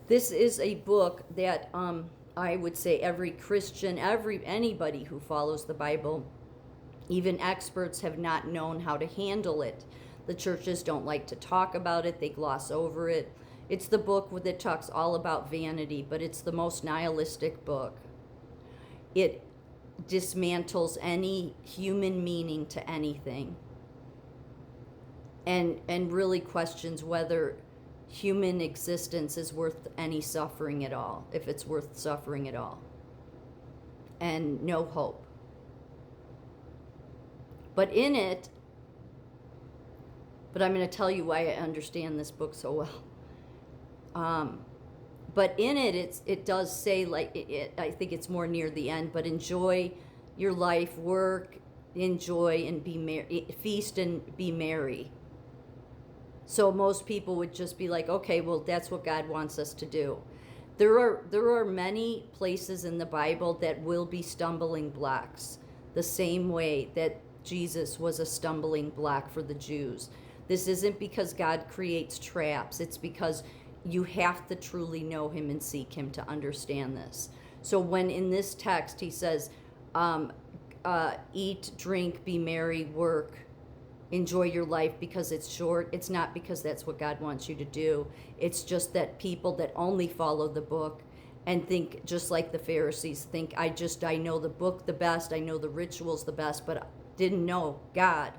This is a book that I would say every Christian, anybody who follows the Bible, even experts, have not known how to handle it. The churches don't like to talk about it, they gloss over it. It's the book that talks all about vanity, but it's the most nihilistic book. It dismantles any human meaning to anything, and really questions whether human existence is worth any suffering at all, if it's worth suffering at all, and no hope. But in it, but I'm going to tell you why I understand this book so well. But in it, it does say, like, I think it's more near the end, but enjoy your life, work, enjoy, and be merry, feast and be merry. So most people would just be like, okay, well, that's what God wants us to do. There are many places in the Bible that will be stumbling blocks, the same way that Jesus was a stumbling block for the Jews. This isn't because God creates traps. It's because you have to truly know him and seek him to understand this. So when in this text he says, eat, drink, be merry, work, enjoy your life because it's short, it's not because that's what God wants you to do. It's just that people that only follow the book and think, just like the Pharisees, think, I know the book the best, I know the rituals the best, but didn't know God.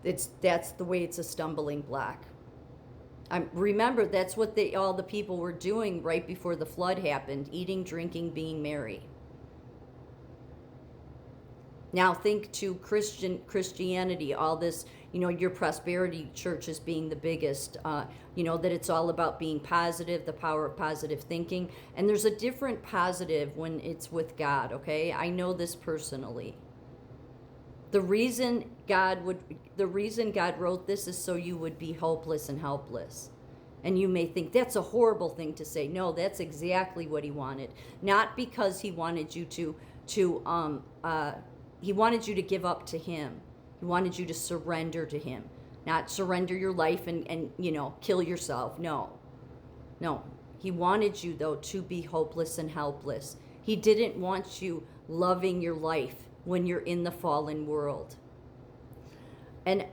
That's the way it's a stumbling block. Remember, that's what all the people were doing right before the flood happened: eating, drinking, being merry. Now think to Christianity, all this, your prosperity churches being the biggest, that it's all about being positive, the power of positive thinking. And there's a different positive when it's with God, okay? I know this personally. The reason God wrote this is so you would be hopeless and helpless. And you may think that's a horrible thing to say. No, that's exactly what he wanted. Not because he wanted you he wanted you to give up to him. He wanted you to surrender to him. Not surrender your life and kill yourself. No. He wanted you, though, to be hopeless and helpless. He didn't want you loving your life when you're in the fallen world. And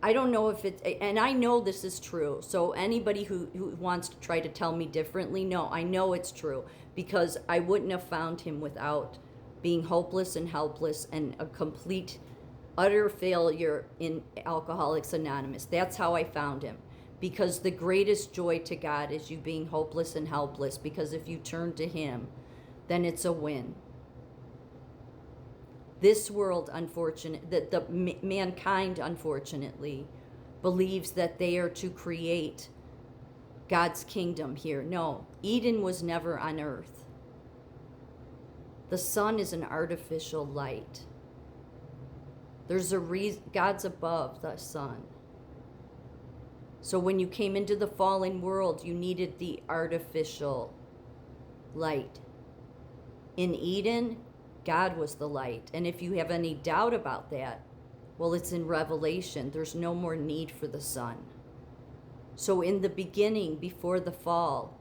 I don't know if and I know this is true. So anybody who wants to try to tell me differently, no, I know it's true, because I wouldn't have found him without being hopeless and helpless and a complete, utter failure in Alcoholics Anonymous. That's how I found him. Because the greatest joy to God is you being hopeless and helpless, because if you turn to him, then it's a win. This world, mankind, unfortunately, believes that they are to create God's kingdom here. No, Eden was never on earth. The sun is an artificial light. There's a reason God's above the sun. So when you came into the fallen world, you needed the artificial light. In Eden, God was the light. And if you have any doubt about that, well, it's in Revelation. There's no more need for the sun. So in the beginning, before the fall,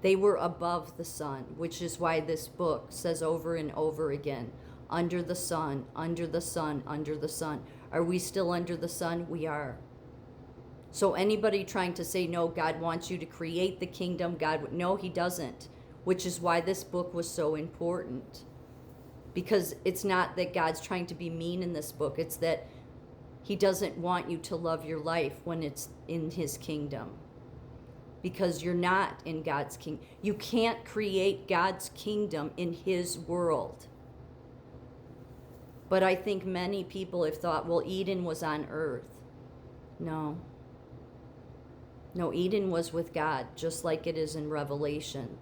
they were above the sun, which is why this book says over and over again, under the sun, under the sun, under the sun. Are we still under the sun? We are. So anybody trying to say, no, God wants you to create the kingdom, no, he doesn't, which is why this book was so important. Because it's not that God's trying to be mean in this book, it's that he doesn't want you to love your life when it's in his kingdom. Because you're not in God's kingdom. You can't create God's kingdom in his world. But I think many people have thought, well, Eden was on earth. No, Eden was with God, just like it is in Revelation.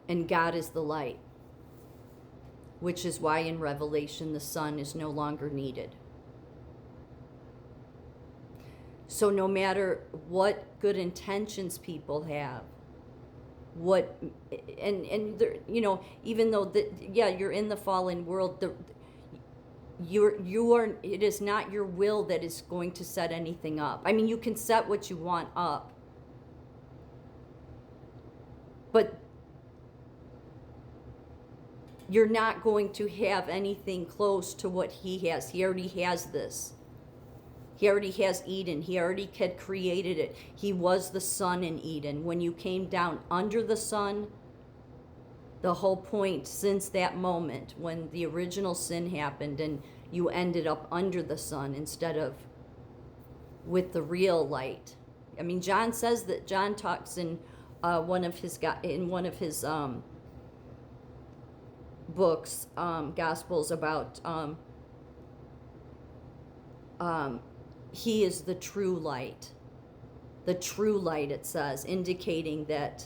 And God is the light, which is why in Revelation the sun is no longer needed. So no matter what good intentions people have, even though you're in the fallen world, it is not your will that is going to set anything up. I mean, you can set what you want up, but you're not going to have anything close to what he has. He already has this. He already has Eden. He already had created it. He was the sun in Eden. When you came down under the sun, the whole point since that moment when the original sin happened and you ended up under the sun instead of with the real light. I mean, John says that. John talks in one of his books, Gospels, about he is the true light. The true light, it says, indicating that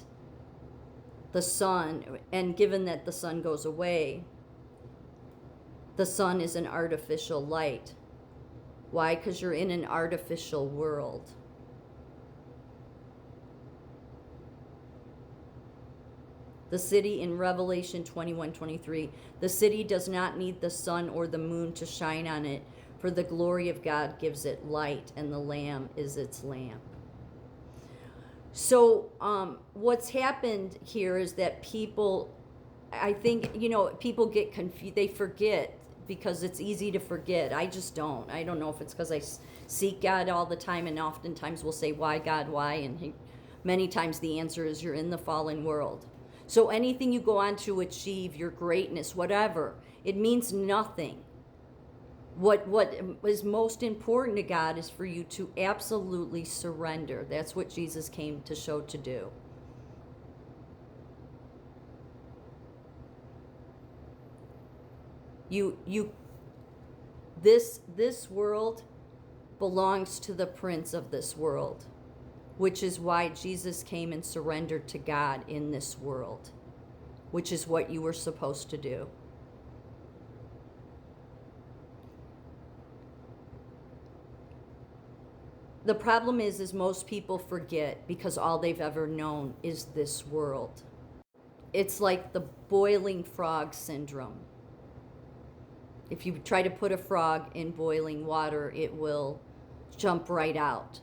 the sun, and given that the sun goes away, the sun is an artificial light. Why? Because you're in an artificial world. The city in Revelation 21:23, the city does not need the sun or the moon to shine on it, for the glory of God gives it light, and the Lamb is its lamp. So what's happened here is that people, I think, people get confused. They forget because it's easy to forget. I just don't. I don't know if it's because I seek God all the time, and oftentimes we'll say, why, God, why? And many times the answer is you're in the fallen world. So anything you go on to achieve, your greatness, whatever, it means nothing. What is most important to God is for you to absolutely surrender. That's what Jesus came to show to do. This world belongs to the prince of this world, which is why Jesus came and surrendered to God in this world, which is what you were supposed to do. The problem is most people forget because all they've ever known is this world. It's like the boiling frog syndrome. If you try to put a frog in boiling water, it will jump right out.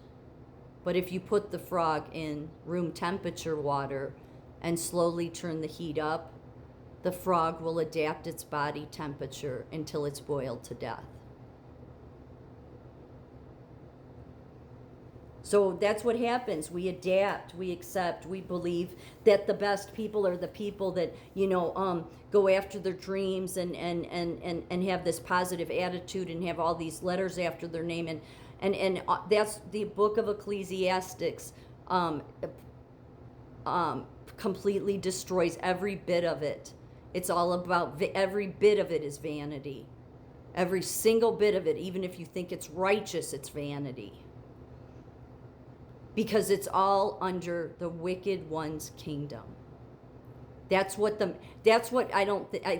But if you put the frog in room temperature water and slowly turn the heat up, the frog will adapt its body temperature until it's boiled to death. So that's what happens. We adapt, we accept, we believe that the best people are the people that, go after their dreams and have this positive attitude and have all these letters after their name. And that's the book of Ecclesiastes completely destroys every bit of it. It's all about, every bit of it is vanity. Every single bit of it, even if you think it's righteous, it's vanity. Because it's all under the wicked one's kingdom. I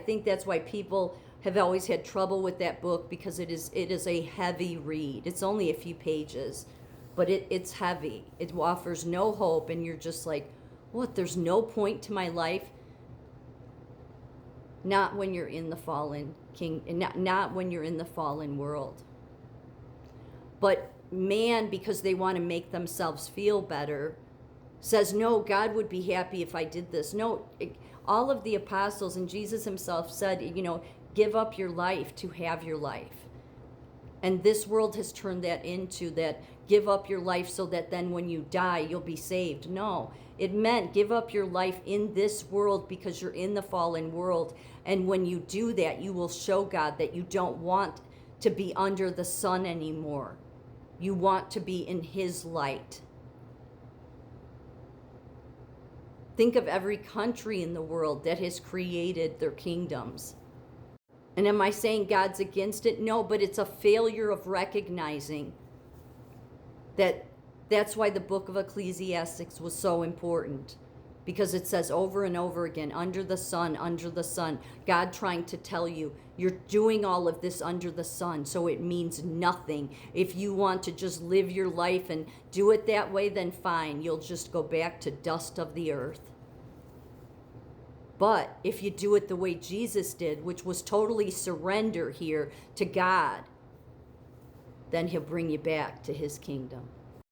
think that's why people have always had trouble with that book, because it is a heavy read. It's only a few pages, but it's heavy. It offers no hope, and you're just like, what, there's no point to my life? Not when you're in the fallen not when you're in the fallen world. But man, because they want to make themselves feel better, says, no, God would be happy if I did this. No, all of the apostles and Jesus himself said, give up your life to have your life. And this world has turned that into that, give up your life so that then when you die, you'll be saved. No, it meant give up your life in this world because you're in the fallen world. And when you do that, you will show God that you don't want to be under the sun anymore. You want to be in his light. Think of every country in the world that has created their kingdoms. And am I saying God's against it? No, but it's a failure of recognizing that. That's why the book of Ecclesiastes was so important. Because it says over and over again, under the sun, God trying to tell you, you're doing all of this under the sun, so it means nothing. If you want to just live your life and do it that way, then fine. You'll just go back to dust of the earth. But if you do it the way Jesus did, which was totally surrender here to God, then he'll bring you back to his kingdom.